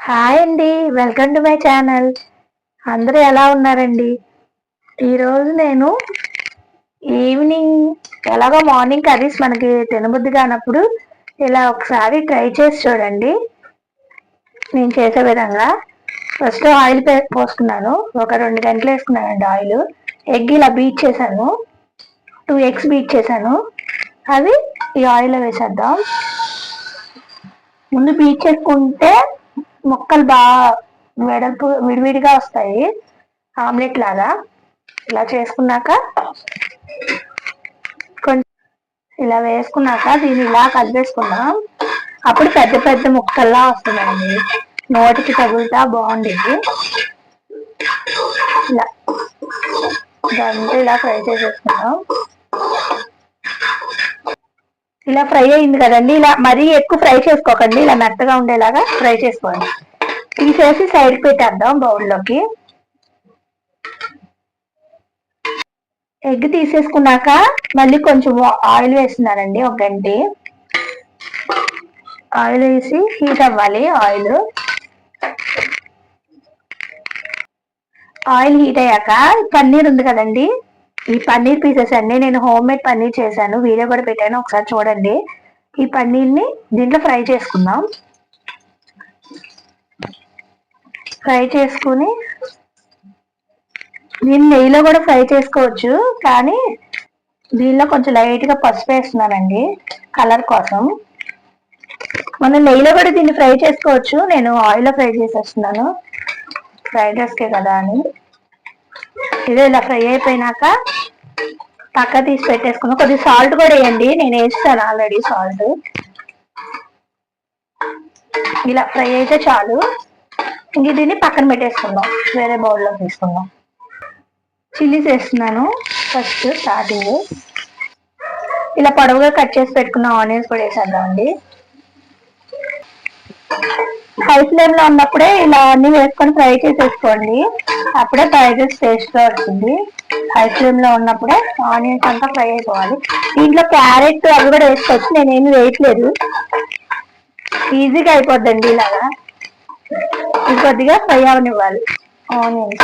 Hi అండి, welcome to my channel. అందరూ ఎలా ఉన్నారండి? ఈరోజు నేను ఈవినింగ్ ఎలాగో మార్నింగ్ కర్రీస్ మనకి తినబుద్ధి కానప్పుడు ఇలా ఒకసారి ట్రై చేసి చూడండి. నేను చేసే విధంగా ఫస్ట్ ఆయిల్ పోసుకున్నాను. ఒక 2 గంటలు వేసుకున్నానండి ఆయిల్. ఎగ్ ఇలా బీట్ చేశాను, 2 ఎగ్స్ బీట్ చేశాను. అవి ఈ ఆయిల్లో వేసేద్దాం. ముందు బీట్ చేసుకుంటే ముక్కలు బాగా వెడల్పు విడివిడిగా వస్తాయి, ఆమ్లెట్ లాగా. ఇలా చేసుకున్నాక కొంచెం ఇలా వేసుకున్నాక దీన్ని ఇలా కలిపేసుకున్నాం. అప్పుడు పెద్ద పెద్ద ముక్కల్లా వస్తుందండి, నోటికి తగులుతా బాగుండేది. ఇలా దాంతో ఇలా ఫ్రై చేసేసుకున్నాం. ఇలా ఫ్రై అయింది కదండి, ఇలా మరీ ఎక్కువ ఫ్రై చేసుకోకండి, ఇలా మెత్తగా ఉండేలాగా ఫ్రై చేసుకోండి. తీసేసి సైడ్ పెట్టేద్దాం బౌల్లోకి. ఎగ్ తీసేసుకున్నాక మళ్ళీ కొంచెం ఆయిల్ వేస్తున్నానండి, 1 గంట ఆయిల్ వేసి హీట్ అవ్వాలి. ఆయిల్ హీట్ అయ్యాక పన్నీర్ ఉంది కదండి, ఈ పన్నీర్ పీసెస్ అన్ని నేను హోమ్ మేడ్ పన్నీర్ చేశాను, వీడియో కూడా పెట్టాను, ఒకసారి చూడండి. ఈ పన్నీర్ని దీంట్లో ఫ్రై చేసుకుందాం. ఫ్రై చేసుకుని దీన్ని నెయ్యిలో కూడా ఫ్రై చేసుకోవచ్చు, కానీ దీనిలో కొంచెం లైట్గా పసుపు వేస్తున్నానండి కలర్ కోసం. మనం నెయ్యిలో కూడా దీన్ని ఫ్రై చేసుకోవచ్చు, నేను ఆయిల్లో ఫ్రై చేసేస్తున్నాను ఫ్రైడ్ రైస్కే కదా అని. ఇదే ఇలా ఫ్రై అయిపోయినాక పక్క తీసి పెట్టేసుకున్నాం. కొద్దిగా సాల్ట్ కూడా వేయండి, నేను వేస్తాను ఆల్రెడీ సాల్ట్. ఇలా ఫ్రై అయితే చాలు. ఇంక దీన్ని పక్కన పెట్టేసుకుందాం, వేరే బౌల్లో తీసుకుందాం. చిల్లీస్ వేస్తున్నాను ఫస్ట్ స్టార్టింగ్. ఇలా పొడవుగా కట్ చేసి పెట్టుకున్న ఆనియన్స్ కూడా వేసేద్దామండి. హై ఫ్లేమ్ లో ఉన్నప్పుడే ఇలా అన్ని వేసుకొని ఫ్రై చేసేసుకోండి, అప్పుడే ఫ్రైడ్ రైస్ టేస్ట్ గా వస్తుంది. హై ఫ్లేమ్ లో ఉన్నప్పుడే ఆనియన్స్ అంతా ఫ్రై అయిపోవాలి. దీంట్లో క్యారెట్ అవి కూడా వేసుకోవచ్చు, నేనేమి వేయట్లేదు, ఈజీగా అయిపోద్దండి ఇలాగా. ఇది కొద్దిగా ఫ్రై అవనివ్వాలి ఆనియన్స్.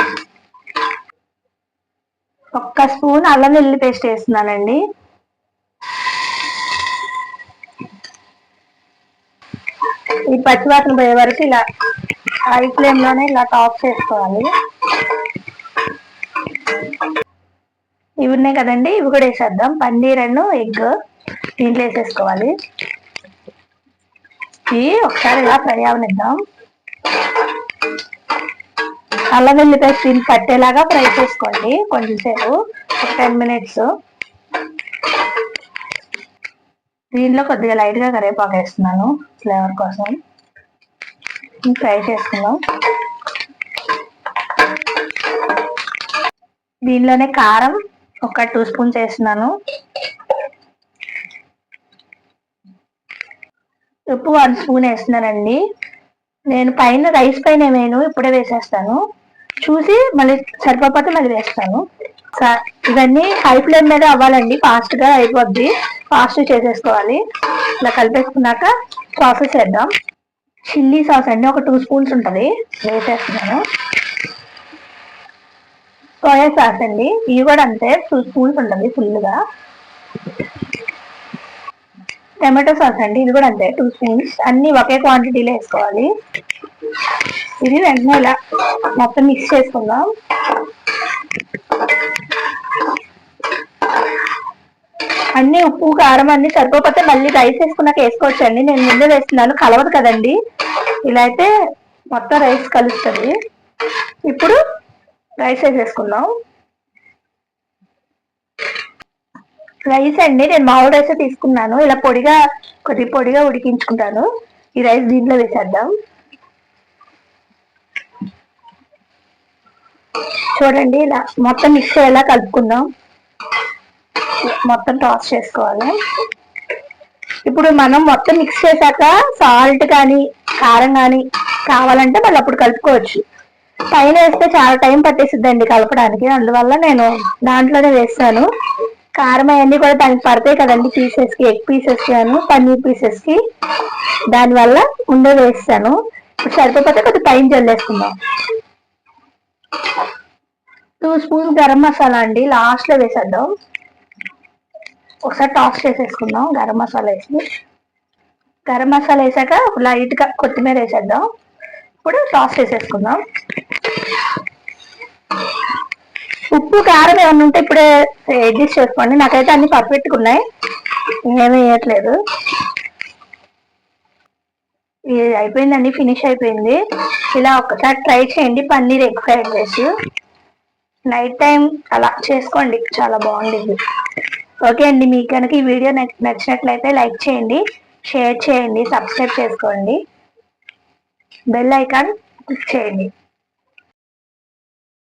1 స్పూన్ అల్లం వెల్లుల్లి పేస్ట్ వేస్తున్నానండి. ఈ పచ్చివాసన పోయే వరకు ఇలా హై ఫ్లేమ్ లోనే ఇలా టాప్ చేసుకోవాలి. ఇవి ఉన్నాయి కదండి, ఇవి కూడా వేసేద్దాం. పన్నీర్ అండ్ ఎగ్ దీంట్లో వేసేసుకోవాలి. ఇవి ఒకసారి ఇలా ఫ్రై అవనిద్దాం. అల్లం వెల్లుల్లి పేస్ట్ దీన్ని పట్టేలాగా ఫ్రై చేసుకోండి కొంచెంసేపు, 10 మినిట్స్. దీనిలో కొద్దిగా లైట్గా కరివేపాకు వేస్తున్నాను ఫ్లేవర్ కోసం. ఫ్రై చేసుకుందాం. దీనిలోనే కారం ఒక 2 స్పూన్స్ వేస్తున్నాను, ఉప్పు 1 స్పూన్ వేస్తున్నానండి. నేను పైన రైస్ పైన వేయను, ఇప్పుడే వేసేస్తాను, చూసి మళ్ళీ సరిపోతే మళ్ళీ వేస్తాను. ఇవన్నీ హై ఫ్లేమ్ మీద అవ్వాలండి, ఫాస్ట్ గా అయిపోద్ది, ఫాస్ట్ చేసేసుకోవాలి. ఇలా కలిపేసుకున్నాక సాసెస్ వేద్దాం. చిల్లీ సాస్ అండి, ఒక 2 స్పూన్స్ ఉంటుంది, వేసేస్తున్నాను. సోయా సాస్ అండి, ఇవి కూడా అంతే, 2 స్పూన్స్ ఉంటుంది ఫుల్గా. టమాటో సాస్ అండి, ఇది కూడా అంతే, 2 స్పూన్స్. అన్ని ఒకే క్వాంటిటీలో వేసుకోవాలి. ఇది వెంటనే ఇలా మొత్తం మిక్స్ చేసుకుందాం. అన్ని ఉప్పు కారం అన్ని సరిపోతే మళ్ళీ రైస్ వేసుకున్నాక వేసుకోవచ్చు అండి, నేను ముందే వేస్తున్నాను, కలవదు కదండి. ఇలా అయితే మొత్తం రైస్ కలుస్తుంది. ఇప్పుడు రైస్ వేసేసుకుందాం. రైస్ అండి నేను మామూలు రైస్ తీసుకున్నాను, ఇలా కొద్దిగా పొడిగా ఉడికించుకుంటాను. ఈ రైస్ దీంట్లో వేసేద్దాం. చూడండి, ఇలా మొత్తం మిక్స్ అయ్యేలా కలుపుకుందాం, మొత్తం టాస్ చేసుకోవాలి. ఇప్పుడు మనం మొత్తం మిక్స్ చేశాక సాల్ట్ కానీ కారం కానీ కావాలంటే మళ్ళీ అప్పుడు కలుపుకోవచ్చు. పైన వేస్తే చాలా టైం పట్టేసిద్దండి కలపడానికి, అందువల్ల నేను దాంట్లోనే వేస్తాను. కారం అవన్నీ కూడా దానికి పడతాయి కదండి పీసెస్కి, ఎగ్ పీసెస్కి అని పన్నీర్ పీసెస్కి, దానివల్ల ముందే వేస్తాను. సరిపోతే కొద్దిగా పైన జల్లేసుకుందాం. 2 స్పూన్స్ గరం మసాలా అండి, లాస్ట్ లో వేసేద్దాం. ఒకసారి టాస్ చేసేసుకుందాం గరం మసాలా వేసి. గరం మసాలా వేసాక లైట్ గా కొత్తిమీర వేసేద్దాం. ఇప్పుడు టాస్ చేసేసుకుందాం. ఉప్పు కారం ఏమైనా ఉంటే ఇప్పుడే అడ్జస్ట్ చేసుకోండి. నాకైతే అన్ని పర్ఫెక్ట్గా ఉన్నాయి, ఏమీ వేయట్లేదు. ఇది అయిపోయిందండి, ఫినిష్ అయిపోయింది. ఇలా ఒకసారి ట్రై చేయండి paneer egg fried rice. Night time అలా చేసుకోండి, చాలా బాగుంటుంది. ఓకే అండి, మీకు కనుక ఈ వీడియో నచ్చినట్లయితే లైక్ చేయండి, షేర్ చేయండి, సబ్స్క్రైబ్ చేసుకోండి, బెల్ ఐకాన్ క్లిక్ చేయండి.